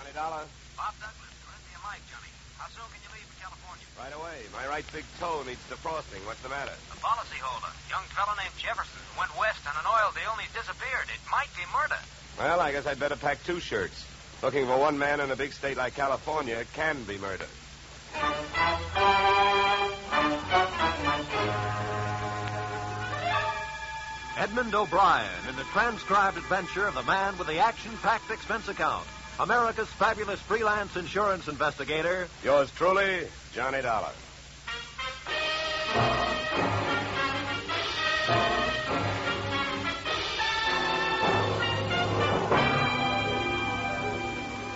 Johnny Dollar. Bob Douglas, Corinthian Mike, Johnny. How soon can you leave for California? Right away. My right big toe needs defrosting. What's the matter? The policyholder, young fellow named Jefferson, went west on an oil deal and he's disappeared. It might be murder. Well, I guess I'd better pack 2 shirts. Looking for one man in a big state like California can be murder. Edmund O'Brien in the transcribed adventure of the man with the action-packed expense account. America's fabulous freelance insurance investigator. Yours truly, Johnny Dollar.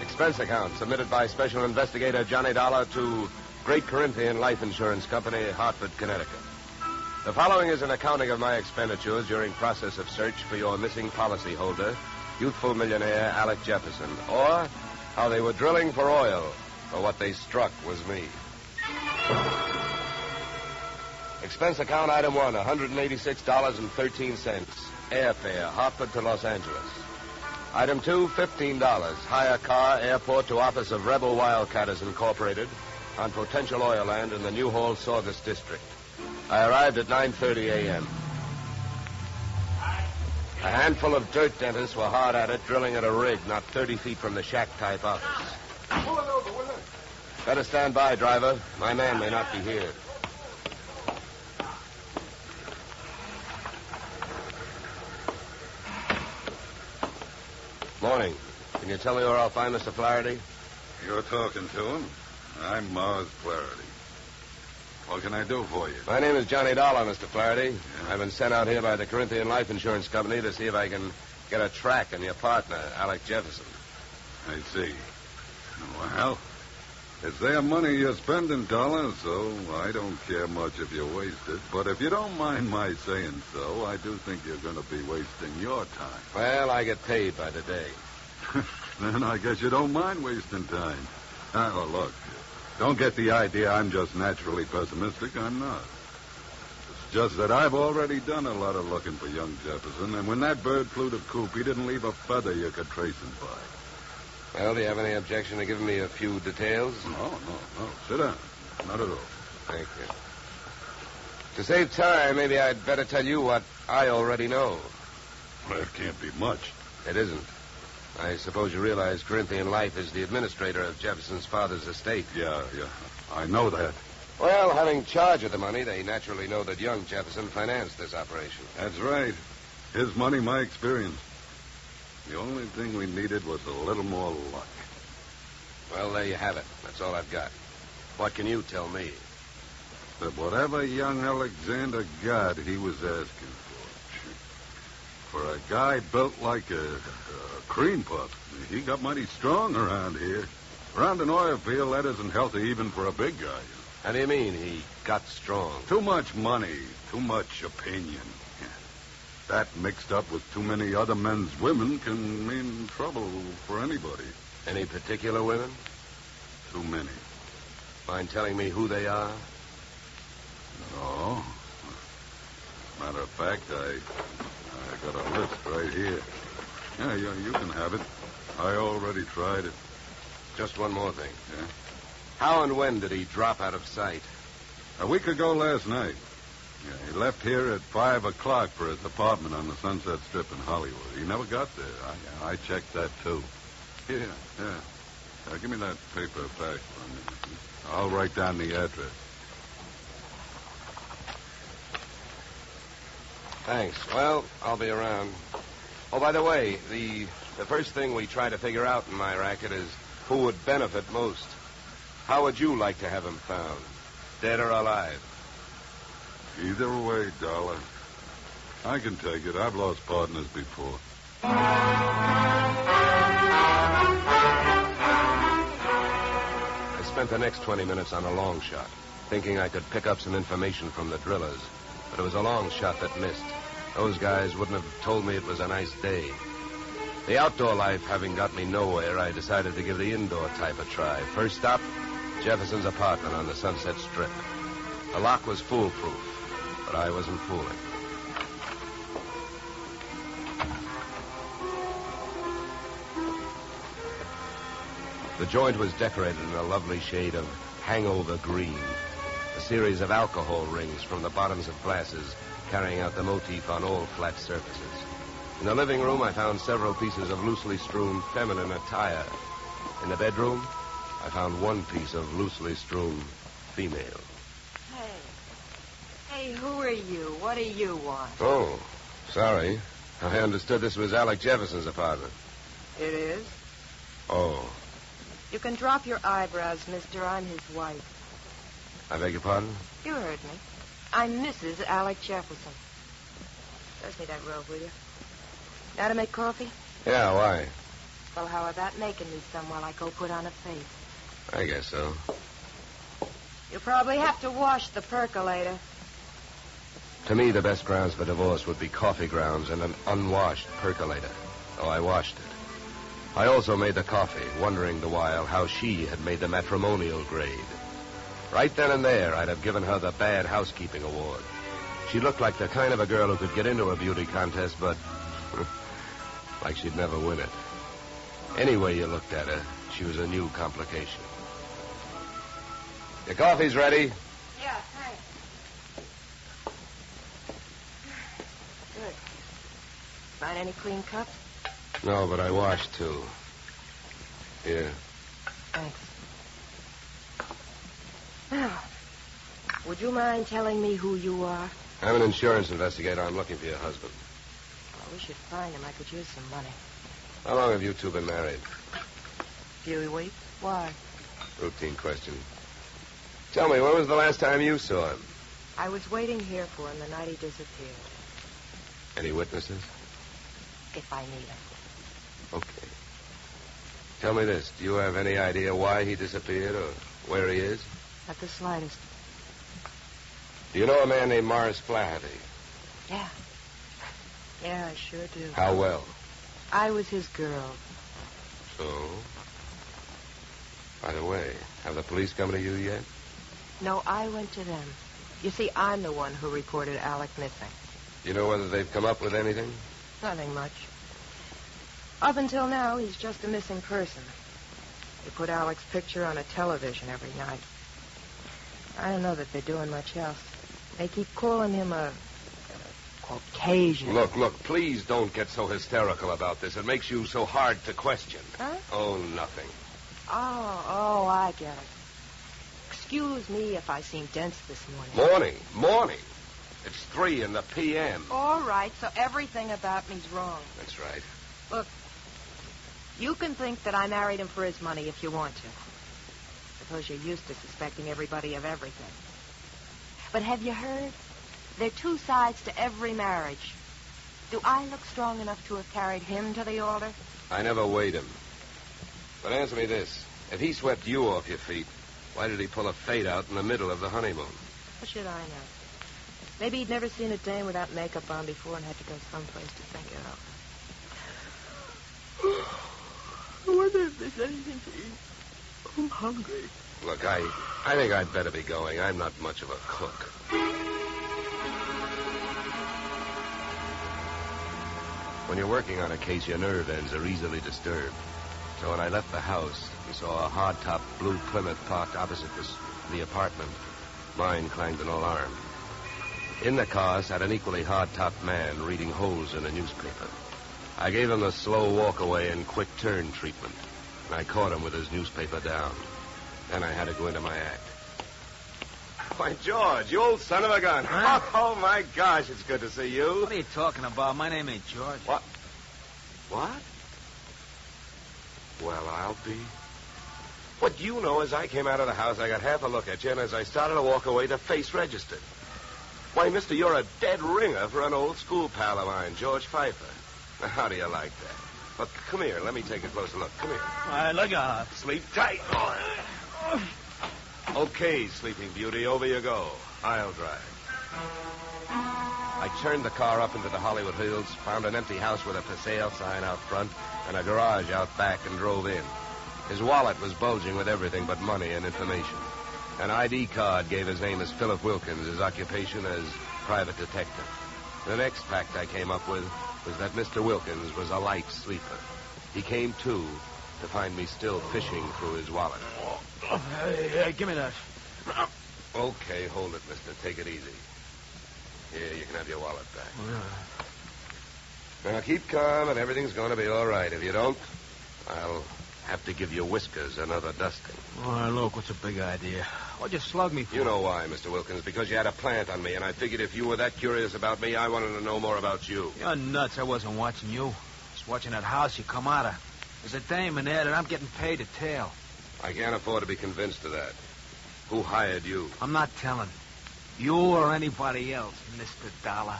Expense account submitted by Special Investigator Johnny Dollar to Great Corinthian Life Insurance Company, Hartford, Connecticut. The following is an accounting of my expenditures during process of search for your missing policyholder, youthful millionaire Alec Jefferson, or how they were drilling for oil, for what they struck was me. Expense account item 1, $186.13. Airfare, Hartford to Los Angeles. Item 2, $15. Hire car, airport to office of Rebel Wildcatters Incorporated on potential oil land in the Newhall Saugus district. I arrived at 9:30 a.m. A handful of dirt dentists were hard at it, drilling at a rig not 30 feet from the shack-type office. Pull it over, will you? Better stand by, driver. My man may not be here. Morning. Can you tell me where I'll find Mr. Flaherty? You're talking to him. I'm Mars Flaherty. What can I do for you? My name is Johnny Dollar, Mr. Flaherty. Yeah. I've been sent out here by the Corinthian Life Insurance Company to see if I can get a track on your partner, Alec Jefferson. I see. Well, it's their money you're spending, Dollar, so I don't care much if you waste it. But if you don't mind my saying so, I do think you're going to be wasting your time. Well, I get paid by the day. Then I guess you don't mind wasting time. Well, look, don't get the idea I'm just naturally pessimistic. I'm not. It's just that I've already done a lot of looking for young Jefferson, and when that bird flew to coop, he didn't leave a feather you could trace him by. Well, do you have any objection to giving me a few details? No. Sit down. Not at all. Thank you. To save time, maybe I'd better tell you what I already know. Well, it can't be much. It isn't. I suppose you realize Corinthian Life is the administrator of Jefferson's father's estate. Yeah. I know that. Well, having charge of the money, they naturally know that young Jefferson financed this operation. That's right. His money, my experience. The only thing we needed was a little more luck. Well, there you have it. That's all I've got. What can you tell me? That whatever young Alexander got, he was asking for. For a guy built like a cream puff, he got mighty strong around here. Around an oil field, that isn't healthy even for a big guy. How do you mean he got strong? Too much money, too much opinion. That mixed up with too many other men's women can mean trouble for anybody. Any particular women? Too many. Mind telling me who they are? No. Matter of fact, I got a list right here. Yeah, you can have it. I already tried it. Just one more thing. Yeah? How and when did he drop out of sight? A week ago last night. Yeah, he left here at 5 o'clock for his apartment on the Sunset Strip in Hollywood. He never got there. I checked that, too. Yeah. Give me that paper back for a minute. I'll write down the address. Thanks. Well, I'll be around. Oh, by the way, the first thing we try to figure out in my racket is who would benefit most. How would you like to have him found? Dead or alive? Either way, Dollar. I can take it. I've lost partners before. I spent the next 20 minutes on a long shot, thinking I could pick up some information from the drillers. But it was a long shot that missed. Those guys wouldn't have told me it was a nice day. The outdoor life having got me nowhere, I decided to give the indoor type a try. First stop, Jefferson's apartment on the Sunset Strip. The lock was foolproof, but I wasn't fooling. The joint was decorated in a lovely shade of hangover green. A series of alcohol rings from the bottoms of glasses carrying out the motif on all flat surfaces. In the living room, I found several pieces of loosely strewn feminine attire. In the bedroom, I found one piece of loosely strewn female. Hey, who are you? What do you want? Oh, sorry. I understood this was Alec Jefferson's apartment. It is? Oh. You can drop your eyebrows, mister. I'm his wife. I beg your pardon? You heard me. I'm Mrs. Alec Jefferson. Pass me that robe, will you? Now to make coffee? Yeah, why? Well, how about making me some while I go put on a face? I guess so. You'll probably have to wash the percolator. To me, the best grounds for divorce would be coffee grounds and an unwashed percolator. So I washed it. I also made the coffee, wondering the while how she had made the matrimonial grade. Right then and there, I'd have given her the Bad Housekeeping Award. She looked like the kind of a girl who could get into a beauty contest, but like she'd never win it. Any way you looked at her, she was a new complication. Your coffee's ready. Yeah, thanks. Good. Find any clean cups? No, but I washed two. Here. Thanks. Now, would you mind telling me who you are? I'm an insurance investigator. I'm looking for your husband. Well, we should find him. I could use some money. How long have you two been married? Few weeks. Why? Routine question. Tell me, when was the last time you saw him? I was waiting here for him the night he disappeared. Any witnesses? If I need him. Okay. Tell me this. Do you have any idea why he disappeared or where he is? Not the slightest. Do you know a man named Morris Flaherty? Yeah. Yeah, I sure do. How well? I was his girl. So? By the way, have the police come to you yet? No, I went to them. You see, I'm the one who reported Alec missing. Do you know whether they've come up with anything? Nothing much. Up until now, he's just a missing person. They put Alec's picture on a television every night. I don't know that they're doing much else. They keep calling him a Caucasian. Look, please don't get so hysterical about this. It makes you so hard to question. Huh? Oh, nothing. Oh, I get it. Excuse me if I seem dense this morning. Morning. It's 3 in the p.m. All right, so everything about me's wrong. That's right. Look, you can think that I married him for his money if you want to. Suppose you're used to suspecting everybody of everything. But have you heard? There are two sides to every marriage. Do I look strong enough to have carried him to the altar? I never weighed him. But answer me this. If he swept you off your feet, why did he pull a fade out in the middle of the honeymoon? What should I know? Maybe he'd never seen a dame without makeup on before and had to go someplace to think it out. I wonder if there's anything to eat. I'm hungry. Look, I think I'd better be going. I'm not much of a cook. When you're working on a case, your nerve ends are easily disturbed. So when I left the house and saw a hard-top blue Plymouth parked opposite the apartment, mine clanged an alarm. In the car sat an equally hard-topped man reading holes in a newspaper. I gave him the slow walk-away and quick turn treatment, and I caught him with his newspaper down. Then I had to go into my act. Why, George, you old son of a gun. Huh? Oh, my gosh, it's good to see you. What are you talking about? My name ain't George. What? Well, I'll be. What you know is I came out of the house, I got half a look at you, and as I started to walk away, the face registered. Why, mister, you're a dead ringer for an old school pal of mine, George Pfeiffer. Now, how do you like that? Look, come here. Let me take a closer look. Come here. All right, look out. Sleep tight. Okay, Sleeping Beauty, over you go. I'll drive. I turned the car up into the Hollywood Hills, found an empty house with a for sale sign out front, and a garage out back, and drove in. His wallet was bulging with everything but money and information. An ID card gave his name as Philip Wilkins, his occupation as private detective. The next fact I came up with was that Mr. Wilkins was a light sleeper. He came to to find me still fishing through his wallet. Hey, give me that. Okay, hold it, mister. Take it easy. Here, you can have your wallet back. Now, keep calm, and everything's going to be all right. If you don't, I'll have to give your whiskers another dusting. All right, look, what's a big idea? What'd you slug me for? You know why, Mr. Wilkins, because you had a plant on me, and I figured if you were that curious about me, I wanted to know more about you. You're nuts. I wasn't watching you. I was watching that house you come out of. There's a dame in there that I'm getting paid to tail. I can't afford to be convinced of that. Who hired you? I'm not telling. You or anybody else, Mr. Dollar.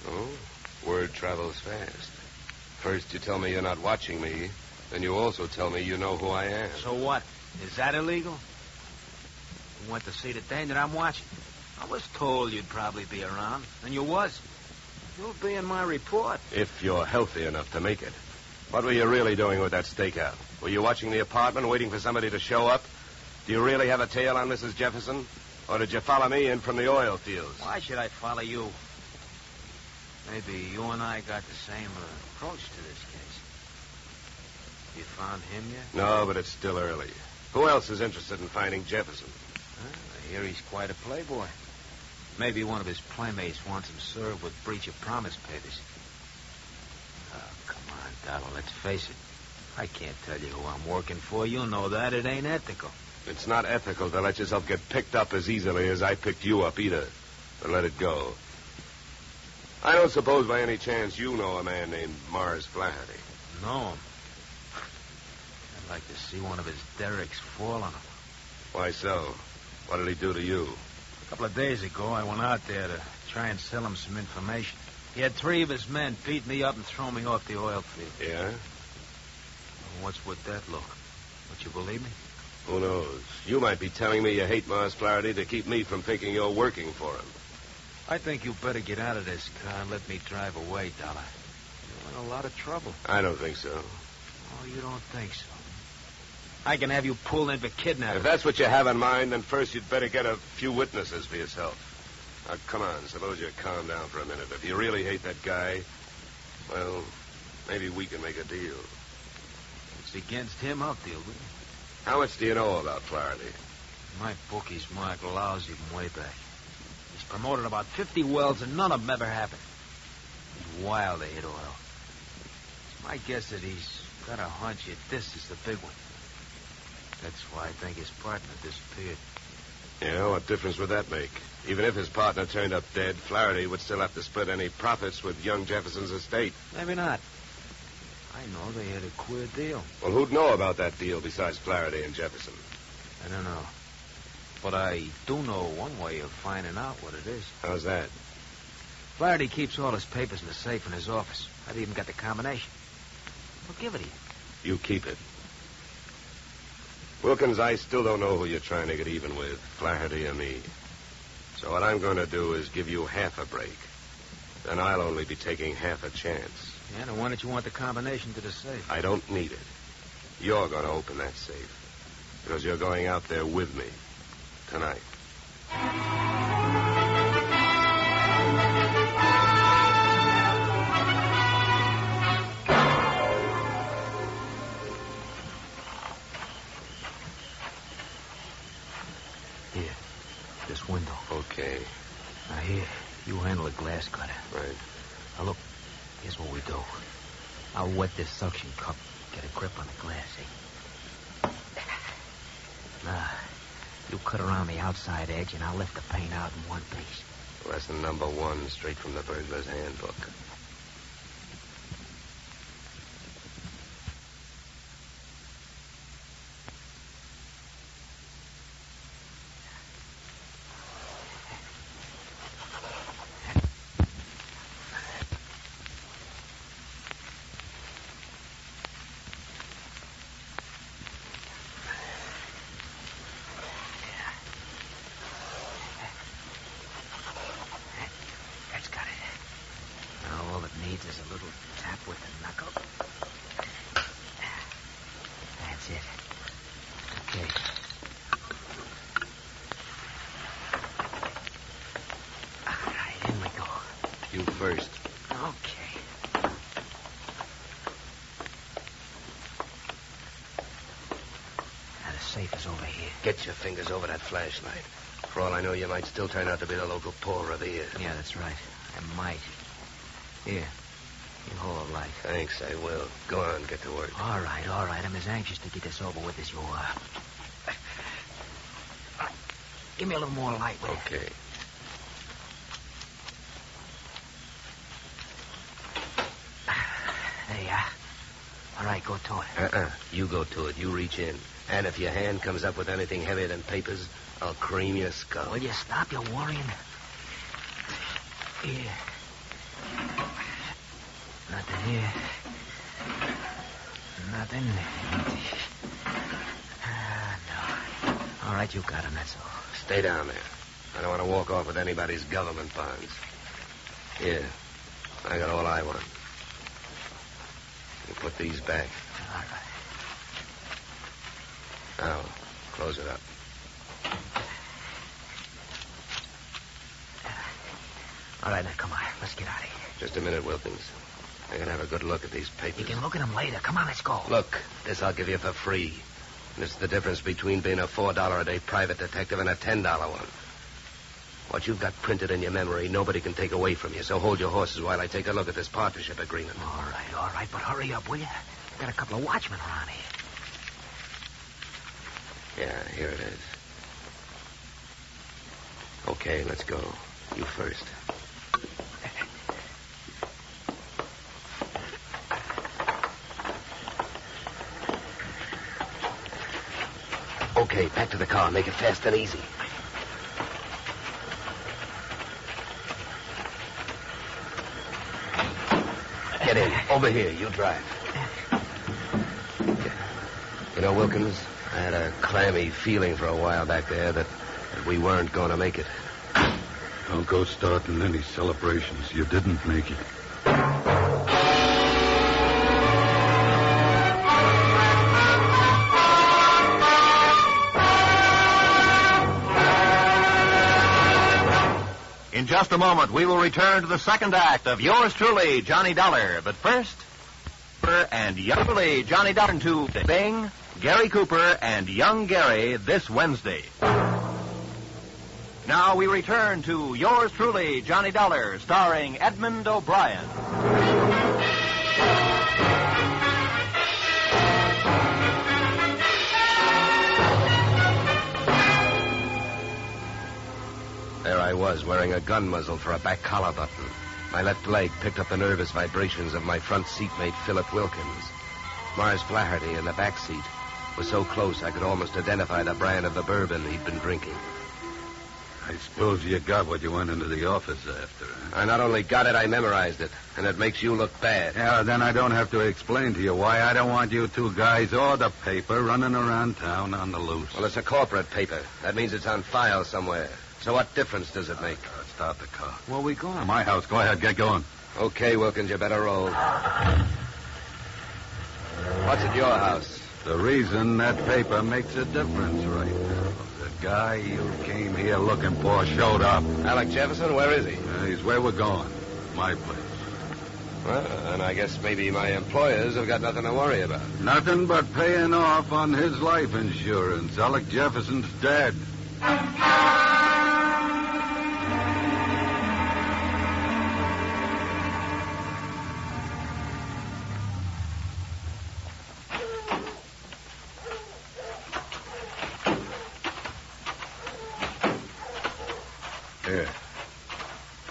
Oh, word travels fast. First you tell me you're not watching me, then you also tell me you know who I am. So what? Is that illegal? You went to see the dame that I'm watching? I was told you'd probably be around, and you was. You'll be in my report. If you're healthy enough to make it. What were you really doing with that stakeout? Were you watching the apartment, waiting for somebody to show up? Do you really have a tail on Mrs. Jefferson? Or did you follow me in from the oil fields? Why should I follow you? Maybe you and I got the same approach to this case. You found him yet? No, but it's still early. Who else is interested in finding Jefferson? I hear he's quite a playboy. Maybe one of his playmates wants him served with breach of promise papers. Oh, come on, Dollar, let's face it. I can't tell you who I'm working for. You know that. It ain't ethical. It's not ethical to let yourself get picked up as easily as I picked you up, either. But let it go. I don't suppose by any chance you know a man named Mars Flaherty. No him. I'd like to see one of his derricks fall on him. Why so? What did he do to you? A couple of days ago, I went out there to try and sell him some information. He had 3 of his men beat me up and throw me off the oil field. Yeah? What's with that look? Don't you believe me? Who knows? You might be telling me you hate Mars Flaherty to keep me from thinking you're working for him. I think you better get out of this car and let me drive away, Dollar. You're in a lot of trouble. I don't think so. Oh, you don't think so? I can have you pulled in for kidnapping. If that's what you have in mind, then first you'd better get a few witnesses for yourself. Now, come on, suppose you calm down for a minute. If you really hate that guy, well, maybe we can make a deal. It's against him, I'll deal with it. How much do you know about Flaherty? My bookie's marked lousy from way back. He's promoted about 50 wells, and none of them ever happened. He's wild to hit oil. It's my guess that he's got a hunch that this is the big one. That's why I think his partner disappeared. Yeah, what difference would that make? Even if his partner turned up dead, Flaherty would still have to split any profits with young Jefferson's estate. Maybe not. I know they had a queer deal. Well, who'd know about that deal besides Flaherty and Jefferson? I don't know. But I do know one way of finding out what it is. How's that? Flaherty keeps all his papers in the safe in his office. I've even got the combination. I'll give it to you. You keep it. Wilkins, I still don't know who you're trying to get even with, Flaherty or me. So what I'm going to do is give you half a break. Then I'll only be taking half a chance. Yeah, now why don't you want the combination to the safe? I don't need it. You're going to open that safe. Because you're going out there with me. Tonight. Here. This window. Okay. Now, here. You handle the glass cutter. Right. Now, look. Here's what we do. I'll wet this suction cup. Get a grip on the glass, eh? Now, you cut around the outside edge, and I'll lift the paint out in one piece. Lesson number 1, straight from the burglar's handbook. There's a little tap with the knuckle. That's it. Okay. All right, in we go. You first. Okay. safe is over here. Get your fingers over that flashlight. For all I know, you might still turn out to be the local Paul Revere. Yeah, that's right. I might. Here. You hold the light. Thanks, I will. Go on, get to work. All right. I'm as anxious to get this over with as you are. Give me a little more light, will you? Okay. There you are. All right, go to it. You go to it. You reach in. And if your hand comes up with anything heavier than papers, I'll cream your skull. Will you stop your worrying? Here. Nothing here. Nothing. No. All right, you got him, that's all. Stay down there. I don't want to walk off with anybody's government bonds. Here. I got all I want. You put these back. All right. Now, close it up. All right, now, come on. Let's get out of here. Just a minute, Wilkins. I can have a good look at these papers. You can look at them later. Come on, let's go. Look, this I'll give you for free. And it's the difference between being a $4 a day private detective and a $10 one. What you've got printed in your memory, nobody can take away from you. So hold your horses while I take a look at this partnership agreement. All right. But hurry up, will you? We've got a couple of watchmen around here. Yeah, here it is. Okay, let's go. You first. Okay, back to the car. Make it fast and easy. Get in. Over here. You drive. You know, Wilkins, I had a clammy feeling for a while back there that we weren't going to make it. Don't go starting any celebrations. You didn't make it. In just a moment, we will return to the second act of yours truly, Johnny Dollar. But first, and youngly Johnny Dollar to Bing, Gary Cooper, and Young Gary this Wednesday. Now we return to yours truly, Johnny Dollar, starring Edmund O'Brien. There I was, wearing a gun muzzle for a back collar button. My left leg picked up the nervous vibrations of my front seatmate, Philip Wilkins. Mars Flaherty in the back seat was so close I could almost identify the brand of the bourbon he'd been drinking. I suppose you got what you went into the office after, huh? I not only got it, I memorized it. And it makes you look bad. Yeah, then I don't have to explain to you why I don't want you two guys or the paper running around town on the loose. Well, it's a corporate paper. That means it's on file somewhere. So what difference does it make? Start the car. Where we going? To my house. Go ahead. Get going. Okay, Wilkins, you better roll. What's at your house? The reason that paper makes a difference right now. The guy you came here looking for showed up. Alec Jefferson, where is he? He's where we're going. My place. Well, and I guess maybe my employers have got nothing to worry about. Nothing but paying off on his life insurance. Alec Jefferson's dead.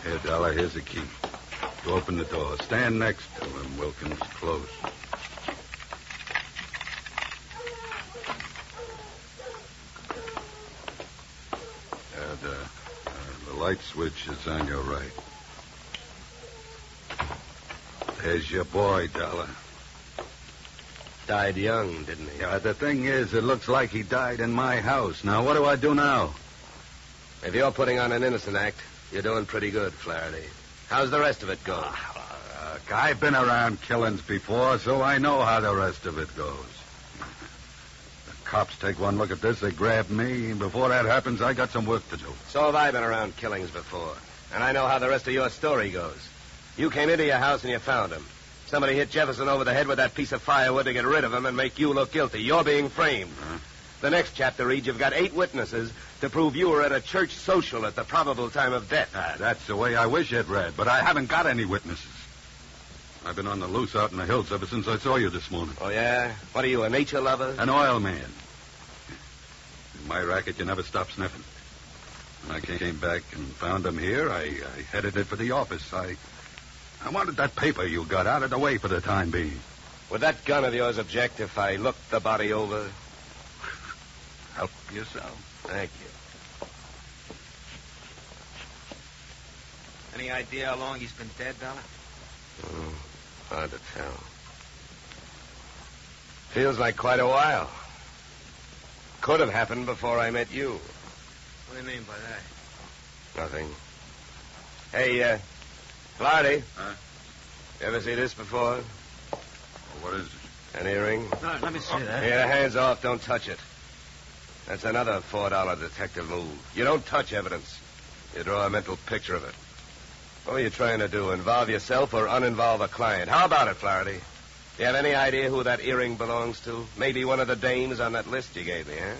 Here, Dollar, here's the key. You open the door. Stand next to him, Wilkins. Close. The light switch is on your right. There's your boy, Dollar. Died young, didn't he? Yeah, the thing is, it looks like he died in my house. Now, what do I do now? If you're putting on an innocent act, you're doing pretty good, Flaherty. How's the rest of it going? I've been around killings before, so I know how the rest of it goes. The cops take one look at this, they grab me, and before that happens, I got some work to do. So have I been around killings before. And I know how the rest of your story goes. You came into your house and you found him. Somebody hit Jefferson over the head with that piece of firewood to get rid of him and make you look guilty. You're being framed. Huh? The next chapter reads you've got 8 witnesses to prove you were at a church social at the probable time of death. That's the way I wish it read, but I haven't got any witnesses. I've been on the loose out in the hills ever since I saw you this morning. Oh, yeah? What are you, a nature lover? An oil man. In my racket, you never stop sniffing. When I came back and found him here, I headed it for the office. I wanted that paper you got out of the way for the time being. Would that gun of yours object if I looked the body over? Help yourself. Thank you. Any idea how long he's been dead, Dollar? Hard to tell. Feels like quite a while. Could have happened before I met you. What do you mean by that? Nothing. Hey, Flaherty. Huh? You ever see this before? What is it? An earring? No, let me see that. Here, hands off. Don't touch it. That's another $4 detective move. You don't touch evidence. You draw a mental picture of it. What are you trying to do, involve yourself or uninvolve a client? How about it, Flaherty? Do you have any idea who that earring belongs to? Maybe one of the dames on that list you gave me, huh?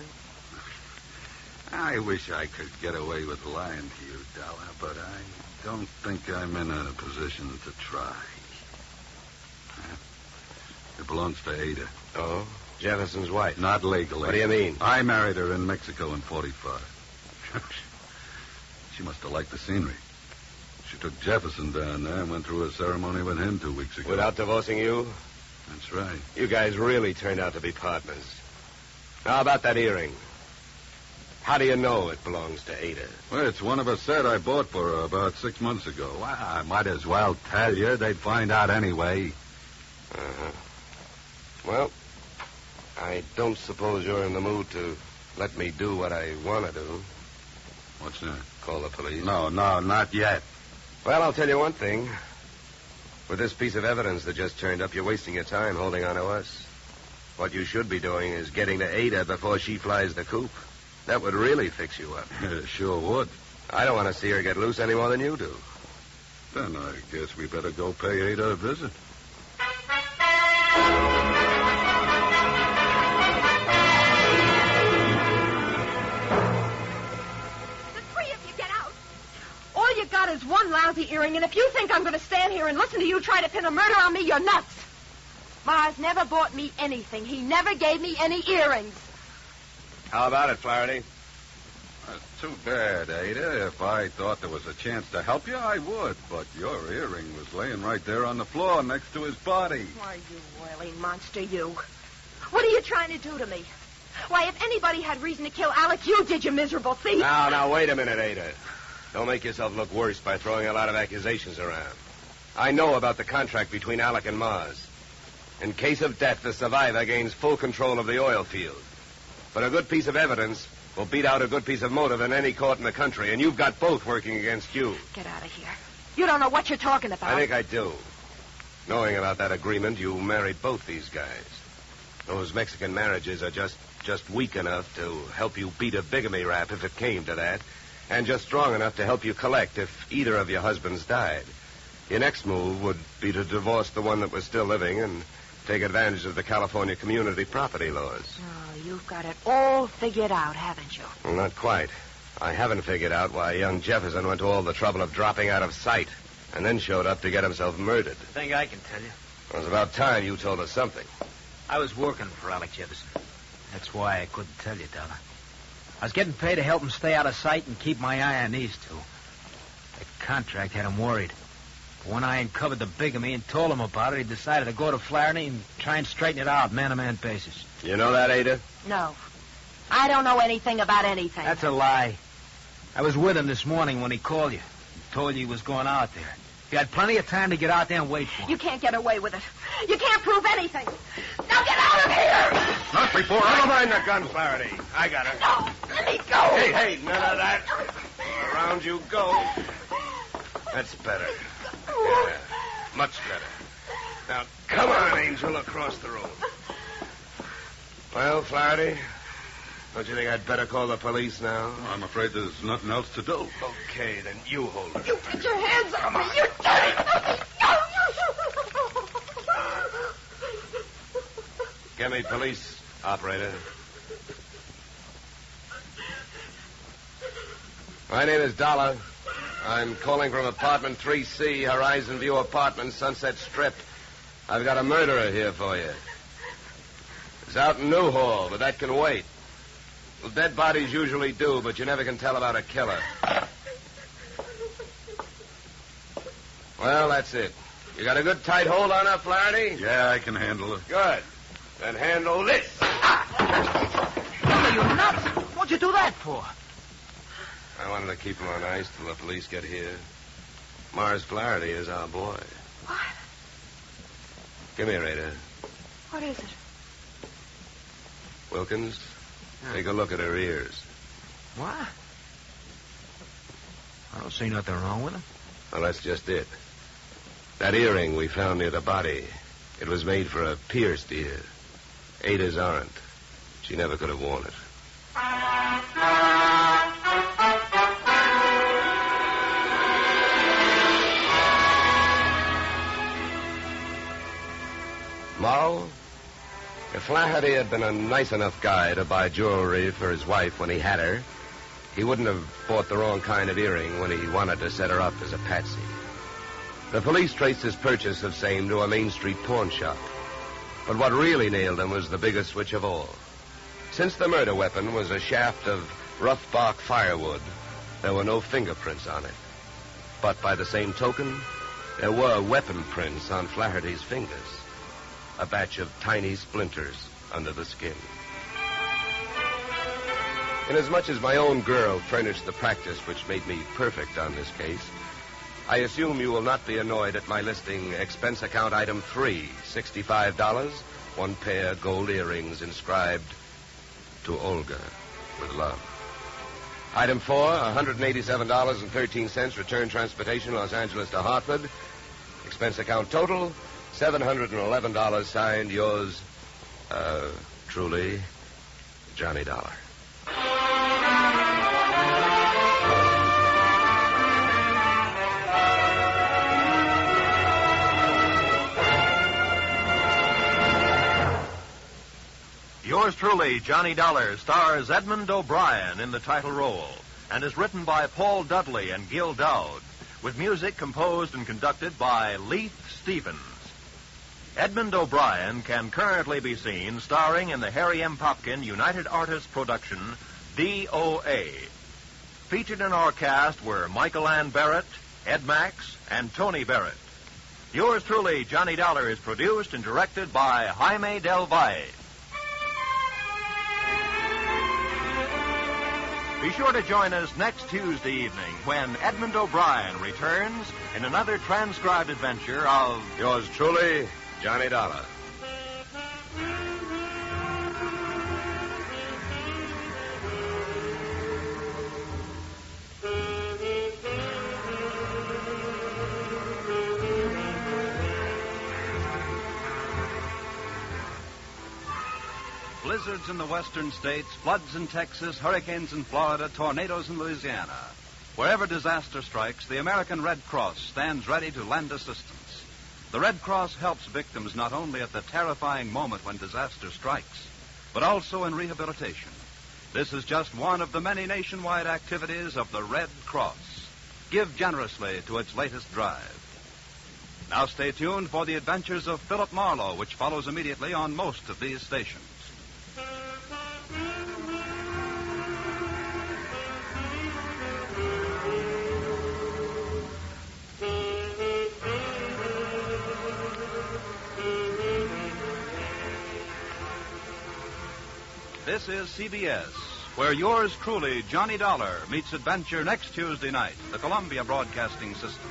I wish I could get away with lying to you, Dollar, but I don't think I'm in a position to try. It belongs to Ada. Oh? Jefferson's wife? Not legally. What do you mean? I married her in Mexico in 45. She must have liked the scenery. She took Jefferson down there and went through a ceremony with him 2 weeks ago. Without divorcing you? That's right. You guys really turned out to be partners. How about that earring? How do you know it belongs to Ada? Well, it's one of a set I bought for her about 6 months ago. Well, I might as well tell you. They'd find out anyway. Uh-huh. Well, I don't suppose you're in the mood to let me do what I want to do. What's that? Call the police? No, not yet. Well, I'll tell you one thing. With this piece of evidence that just turned up, you're wasting your time holding on to us. What you should be doing is getting to Ada before she flies the coop. That would really fix you up. Sure would. I don't want to see her get loose any more than you do. Then I guess we better go pay Ada a visit. Got is one lousy earring, and if you think I'm going to stand here and listen to you try to pin a murder on me, you're nuts. Mars never bought me anything. He never gave me any earrings. How about it, Flaherty? That's too bad, Ada. If I thought there was a chance to help you, I would. But your earring was laying right there on the floor next to his body. Why, you wailing monster, you. What are you trying to do to me? Why, if anybody had reason to kill Alec, you did, you miserable thief. Now, wait a minute, Ada. Don't make yourself look worse by throwing a lot of accusations around. I know about the contract between Alec and Mars. In case of death, the survivor gains full control of the oil field. But a good piece of evidence will beat out a good piece of motive in any court in the country, and you've got both working against you. Get out of here. You don't know what you're talking about. I think I do. Knowing about that agreement, you married both these guys. Those Mexican marriages are just weak enough to help you beat a bigamy rap if it came to that. And just strong enough to help you collect if either of your husbands died. Your next move would be to divorce the one that was still living and take advantage of the California community property laws. Oh, you've got it all figured out, haven't you? Well, not quite. I haven't figured out why young Jefferson went to all the trouble of dropping out of sight and then showed up to get himself murdered. I think I can tell you. It was about time you told us something. I was working for Alec Jefferson. That's why I couldn't tell you, Dollar. I was getting paid to help him stay out of sight and keep my eye on these two. That contract had him worried. But when I uncovered the bigamy and told him about it, he decided to go to Flaherty and try and straighten it out, man-to-man basis. You know that, Ada? No. I don't know anything about anything. That's a lie. I was with him this morning when he called you. He told you he was going out there. You had plenty of time to get out there and wait for him. You can't get away with it. You can't prove anything. Now get out of here! Not before Don't mind the gun, Flaherty. I got her. No, let me go. Hey, none of that. Around you go. That's better. Yeah, much better. Now, come on, Angel, across the room. Well, Flaherty, don't you think I'd better call the police now? I'm afraid there's nothing else to do. Okay, then you hold her. You get your hands off me. You dirty. Get me police, operator. My name is Dollar. I'm calling from apartment 3C, Horizon View Apartments, Sunset Strip. I've got a murderer here for you. It's out in Newhall, but that can wait. Well, dead bodies usually do, but you never can tell about a killer. Well, that's it. You got a good tight hold on her, Flaherty? Yeah, I can handle it. Good. Then handle this. Are you nuts? What'd you do that for? I wanted to keep him on ice till the police get here. Mars Flaherty is our boy. What? Come here, Ada. What is it? Wilkins, take a look at her ears. What? I don't see nothing wrong with them. Well, that's just it. That earring we found near the body, it was made for a pierced ear. Ada's aren't. She never could have worn it. Moral? If Flaherty had been a nice enough guy to buy jewelry for his wife when he had her, he wouldn't have bought the wrong kind of earring when he wanted to set her up as a patsy. The police traced his purchase of same to a Main Street pawn shop. But what really nailed him was the biggest switch of all. Since the murder weapon was a shaft of rough bark firewood, there were no fingerprints on it. But by the same token, there were weapon prints on Flaherty's fingers. A batch of tiny splinters under the skin. Inasmuch as my own girl furnished the practice which made me perfect on this case, I assume you will not be annoyed at my listing expense account item 3, $65, one pair gold earrings inscribed to Olga with love. Item 4, $187.13, return transportation Los Angeles to Hartford. Expense account total, $711, signed yours, truly, Johnny Dollar. Yours truly, Johnny Dollar, stars Edmund O'Brien in the title role and is written by Paul Dudley and Gil Dowd, with music composed and conducted by Leith Stevens. Edmund O'Brien can currently be seen starring in the Harry M. Popkin United Artists production, DOA. Featured in our cast were Michael Ann Barrett, Ed Max, and Tony Barrett. Yours truly, Johnny Dollar, is produced and directed by Jaime Del Valle. Be sure to join us next Tuesday evening when Edmund O'Brien returns in another transcribed adventure of Yours truly, Johnny Dollar. Blizzards in the western states, floods in Texas, hurricanes in Florida, tornadoes in Louisiana. Wherever disaster strikes, the American Red Cross stands ready to lend assistance. The Red Cross helps victims not only at the terrifying moment when disaster strikes, but also in rehabilitation. This is just one of the many nationwide activities of the Red Cross. Give generously to its latest drive. Now stay tuned for the adventures of Philip Marlowe, which follows immediately on most of these stations. This is CBS, where yours truly, Johnny Dollar, meets adventure next Tuesday night, the Columbia Broadcasting System.